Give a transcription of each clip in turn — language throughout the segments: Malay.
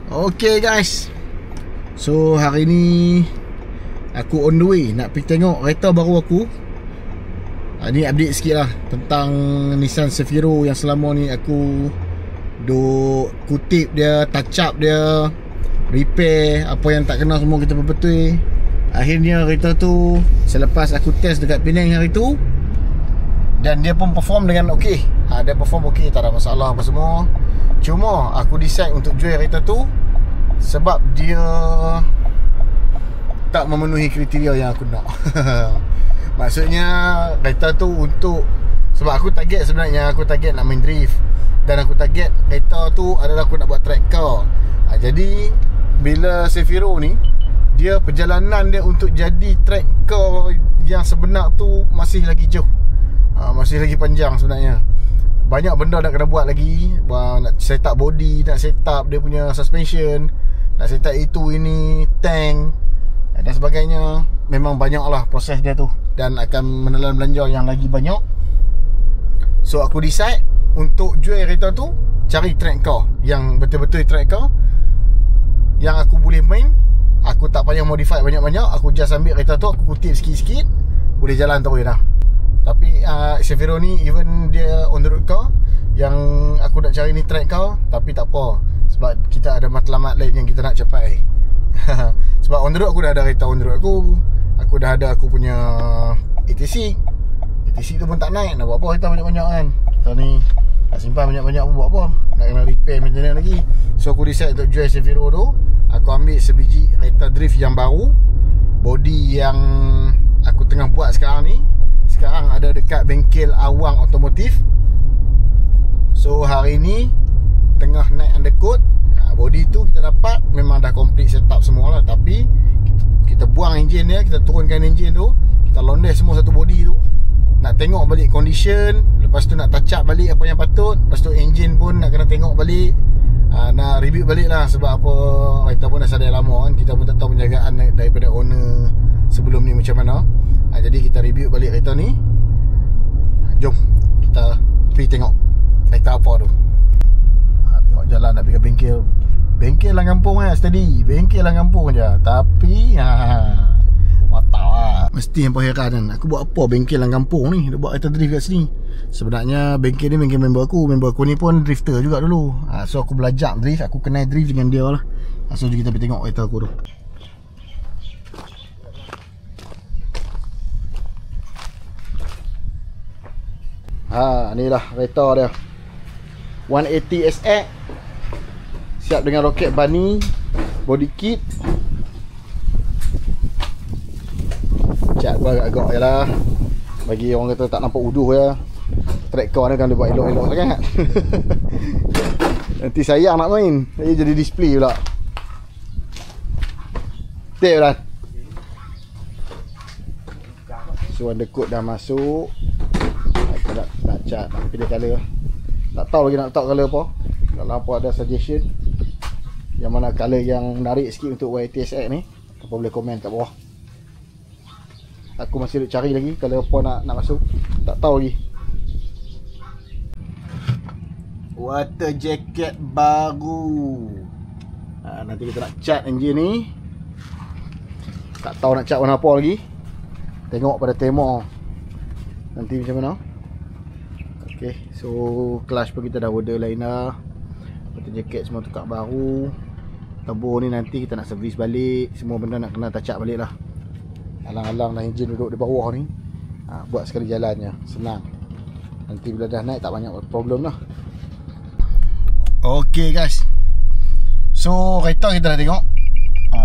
Okay guys, so hari ni aku on the way nak pergi tengok kereta baru aku. Ni update sikit lah tentang Nissan Sefiro yang selama ni aku duk kutip dia, touch up dia, repair apa yang tak kena semua kita betul-betul. Akhirnya kereta tu selepas aku test dekat Penang hari tu, dan dia pun perform dengan okey. Dia perform okey, tak ada masalah apa semua. Cuma aku decide untuk jual kereta tu sebab dia tak memenuhi kriteria yang aku nak. Maksudnya kereta tu untuk, sebab aku target sebenarnya, aku target nak main drift, dan aku target kereta tu adalah aku nak buat track car. Jadi bila Sefiro ni, dia perjalanan dia untuk jadi track car yang sebenar tu masih lagi jauh, masih lagi panjang sebenarnya. Banyak benda nak kena buat lagi. Nak set up body, nak set up dia punya suspension, nak set up itu ini, tank dan sebagainya. Memang banyak lah proses dia tu, dan akan menelan belanja yang lagi banyak. So aku decide untuk jual kereta tu, cari track car yang betul-betul track car yang aku boleh main. Aku tak payah modify banyak-banyak. Aku just ambil kereta tu, aku kutip sikit-sikit, boleh jalan terus dah. Tapi Sefiro ni, even dia on the road car, yang aku nak cari ni track car, tapi tak apa, sebab kita ada matlamat lain yang kita nak capai. Sebab on the road aku dah ada kereta on the road aku dah ada aku punya ATC tu pun tak naik. Nak buat apa kereta banyak-banyak kan. Kita ni nak simpan banyak-banyak pun buat apa, nak kena repair maintenance lagi. So aku decide untuk jual Sefiro tu. Aku ambil sebiji kereta drift yang baru, body yang aku tengah buat sekarang ni. Sekarang ada dekat bengkel Awang Otomotif. So hari ni tengah naik undercoat. Body tu kita dapat, memang dah complete setup semua lah. Tapi kita buang enjin dia, kita turunkan enjin tu, kita londes semua satu body tu. Nak tengok balik condition, lepas tu nak touch up balik apa yang patut. Lepas tu enjin pun nak kena tengok balik, nak review balik lah. Sebab apa, kereta pun dah sadai lama kan. Kita pun tak tahu penjagaan daripada owner sebelum ni macam mana. Jadi kita review balik kereta ni. Jom kita pergi tengok kereta apa tu. Tengok jalan nak pergi ke bengkel. Bengkel lah kampung steady. Bengkel lah kampung je. Tapi watak lah. Mesti hampa heran kan, aku buat apa bengkel lah kampung ni, dia buat kereta drift kat sini. Sebenarnya bengkel ni bengkel member aku. Member aku ni pun drifter juga dulu. So aku belajar drift, aku kenal drift dengan dia lah. So kita pergi tengok kereta aku tu. Ni lah kereta dia 180 SX, siap dengan roket bunny, body kit. Cat gua agak-agak je lah, bagi orang kata tak nampak uduh je. Track car ni kan dia buat elok-elok sangat. Nanti sayang nak main, jadi display pula. Tip lah. So undercoat dah masuk. Aku nak cat, nak pilih colour. Tak tahu lagi nak letak colour apa. Kalau apa ada suggestion yang mana colour yang menarik sikit untuk YTSX ni, apa boleh komen kat bawah. Aku masih nak cari lagi colour apa nak masuk. Tak tahu lagi. Water jacket baru. Nanti kita nak cat engine ni. Tak tahu nak cat warna apa lagi. Tengok pada tema nanti macam mana. Okay, so clutch pun kita dah order lain dah. Water jacket semua tukar baru. Turbo ni nanti kita nak servis balik. Semua benda nak kena touch up balik lah. Alang-alang lah enjin duduk di bawah ni. Buat sekali jalannya, senang. Nanti bila dah naik tak banyak problem lah. Okay guys, so kereta kita dah tengok.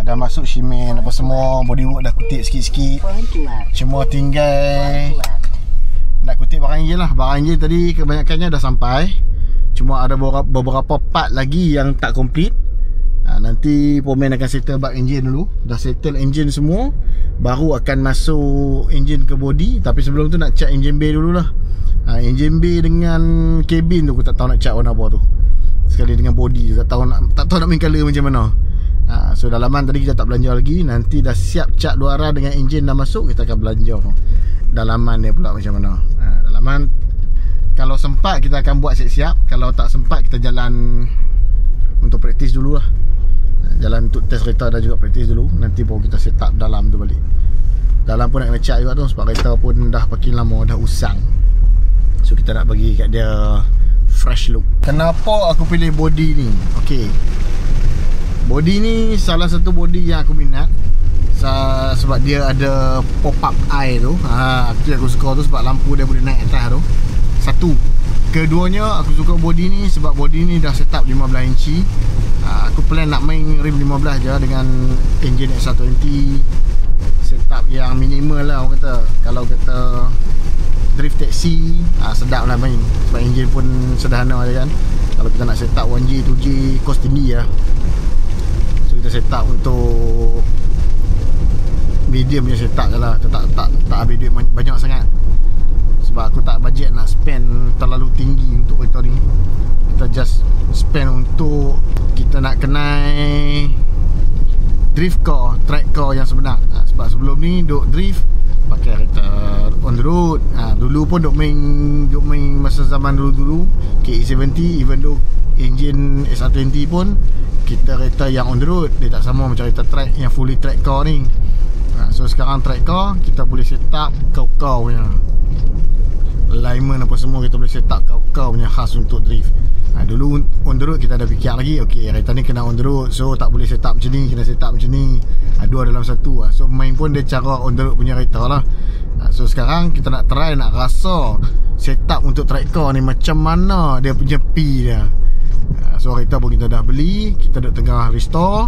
Dah masuk shimen apa semua, bodywork dah kutip sikit-sikit. Cuma tinggal nak kutip barang enjin lah. Barang enjin tadi kebanyakannya dah sampai. Cuma ada beberapa part lagi yang tak complete. Nanti Pomen akan settle bak enjin dulu. Dah settle enjin semua, baru akan masuk enjin ke body. Tapi sebelum tu nak cat enjin bay dulu lah. Enjin bay dengan cabin tu aku tak tahu nak cat warna apa tu. Sekali dengan body tak tahu nak main colour macam mana. So dalaman tadi kita tak belanja lagi. Nanti dah siap cat luaran dengan enjin dah masuk, kita akan belanja dalaman dia pula macam mana. Dalaman kalau sempat kita akan buat siap-siap. Kalau tak sempat kita jalan untuk praktis dulu lah. Dan untuk test kereta dah juga praktis dulu. Nanti baru kita set up dalam tu balik. Dalam pun nak kena cat juga tu, sebab kereta pun dah parking lama, dah usang. So kita nak bagi kat dia fresh look. Kenapa aku pilih body ni? Okay, body ni salah satu body yang aku minat. Sebab dia ada pop-up eye tu. Itu yang aku suka tu, sebab lampu dia boleh naik atas tu. Satu. Keduanya aku suka body ni sebab body ni dah set up 15 inci. Aku plan nak main rim 15 je dengan engine X120. Setup yang minimal lah orang kata. Kalau kata drift taxi, sedap lah main. Sebab engine pun sederhana je kan. Kalau kita nak set up 1J, 2J, kos tinggi lah. So kita set up untuk medium punya set up je lah. Tak habis duit banyak sangat. Sebab aku tak budget nak spend terlalu tinggi untuk kereta ni. Kita just spend untuk kita nak kenal drift car, track car yang sebenar. Sebab sebelum ni duk drift pakai kereta on the road. Dulu pun duk main masa zaman dulu KE70, even though engine S120 pun kita kereta yang on the road. Dia tak sama macam kereta track yang fully track car ni. So sekarang track car kita boleh set up kau-kau punya alignment apa semua, kita boleh set up kau-kau punya khas untuk drift. Dulu on the road kita ada fikir lagi, okay kereta ni kena on the road, so tak boleh set up macam ni, kena set up macam ni. Dua dalam satu. So main pun dia cara on the road punya kereta lah. So sekarang kita nak try, nak rasa set up untuk track car ni macam mana dia punya P dia. So kereta pun kita dah beli, kita dah tengah restore.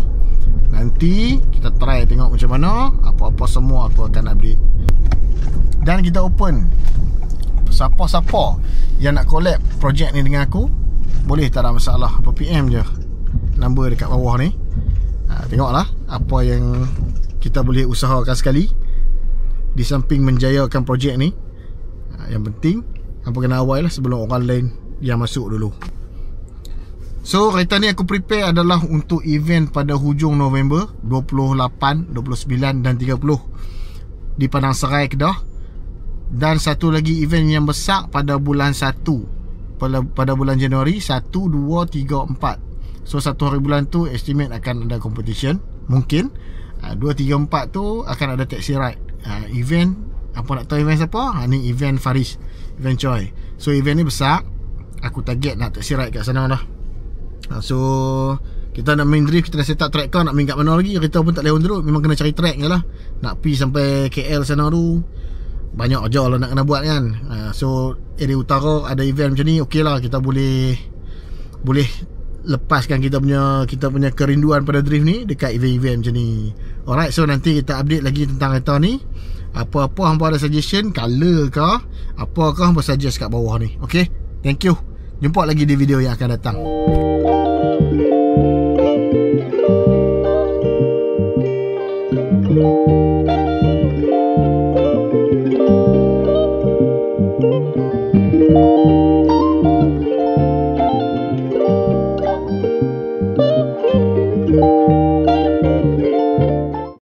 Nanti kita try tengok macam mana. Apa-apa semua aku akan update. Dan kita open, siapa-siapa yang nak collab projek ni dengan aku, boleh, tak ada masalah. Apa PM je, number dekat bawah ni. Tengoklah apa yang kita boleh usahakan sekali, di samping menjayakan projek ni. Yang penting apa kena awal lah sebelum orang lain yang masuk dulu. So kereta ni aku prepare adalah untuk event pada hujung November 28, 29 dan 30 di Padang Serai, Kedah. Dan satu lagi event yang besar pada bulan 1, pada bulan Januari 1, 2, 3, 4. So satu hari bulan tu estimate akan ada competition. Mungkin 2, 3, 4 tu akan ada taxi ride. Event, apa nak tahu event siapa? Ni event Faris, event Choi. So event ni besar. Aku target nak taxi ride kat sana dah. So kita nak main drift, kita dah set up track car. Nak main kat mana lagi, kereta pun tak boleh on the road. Memang kena cari track je lah. Nak pergi sampai KL sana tu banyak je lah nak kena buat kan. So area utara ada event macam ni, okey lah, kita boleh lepaskan kita punya kerinduan pada drift ni dekat event-event macam ni. Alright, so nanti kita update lagi tentang kereta ni. Apa-apa hampa ada suggestion, color ke apa ke, hampa suggest kat bawah ni. Okay, thank you. Jumpa lagi di video yang akan datang.